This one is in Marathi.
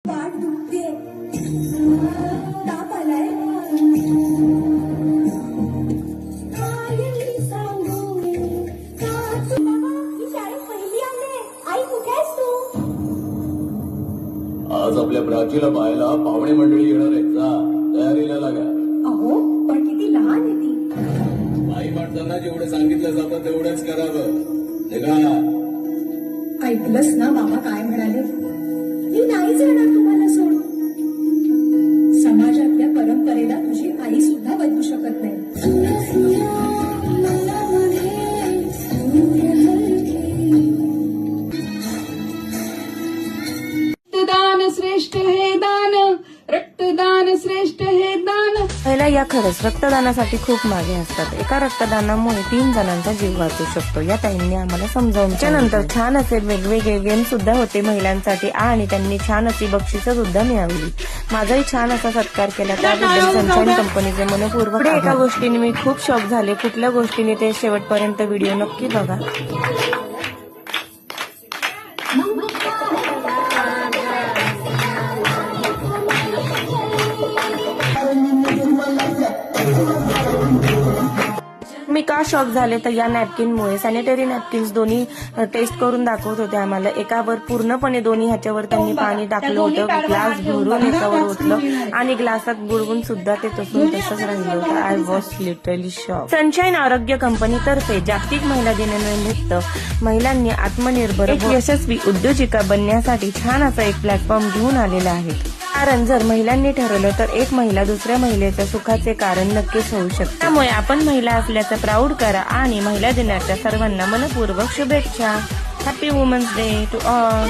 पाठ दुखते, ताप आलाय. आई सांगू का तू बाबा, मी शाळेत पहिली आले. आई कुठे आहेस तू? आज आपल्या प्राचीला पाहायला पाहुणे मंडळी येणार आहेत. जा, तयारीला लागा. अहो पण किती लहान आहे ती. आई माणसांना जेवढं सांगितलं जातं तेवढंच करावं. निघा. ऐकलंस ना बाबा काय म्हणाले? मी नाही जाणार तुम्हाला सोडून. समाजातल्या परंपरेला तुझी आई सुद्धा बदलू शकत नाही. रक्तदान श्रेष्ठ हे दान, रक्तदान श्रेष्ठ हे दान. महिला या खरंच रक्तदानासाठी खूप मागे असतात. एका रक्तदानामुळे 3 जणांचा जीव वाचू शकतो. या ताईंनी आम्हाला समजावून. त्यानंतर छान असे वेगवेगळे गेम सुद्धा होते महिलांसाठी आणि त्यांनी छान अशी बक्षिसं सुद्धा मिळवली. माझाही छान असा सत्कार केला, त्याबद्दल सनशाईन कंपनीचे मनपूर्वक. पुढे एका गोष्टीने मी खूप शॉक झाले. कुठल्या गोष्टीने ते शेवटपर्यंत व्हिडिओ नक्की बघा. मी का शॉक झाले तर या नॅपकिनमुळे. सॅनिटरी नॅपकिन्स दोन्ही टेस्ट करून दाखवत होते आम्हाला. एकावर पूर्णपणे दोन्ही ह्याच्यावर त्यांनी पाणी टाकलं होतं. ग्लास भरून एकावर ओतलं आणि ग्लासात बुडवून सुद्धा ते तसंच राहिलं होतं. I was literally shock. Sunshine आरोग्य कंपनी तर्फे जागतिक महिला दिनानिमित्त महिलांनी आत्मनिर्भर एक यशस्वी उद्योजिका बनण्यासाठी छान असा एक प्लॅटफॉर्म घेऊन आलेला आहे. कारण जर महिलांनी ठरवलं तर एक महिला दुसऱ्या महिलेच्या सुखाचे कारण नक्कीच होऊ शकते. त्यामुळे आपण महिला असल्याचं प्राऊड करा आणि महिला दिनाच्या सर्वांना मनपूर्वक शुभेच्छा. Happy women's day to all.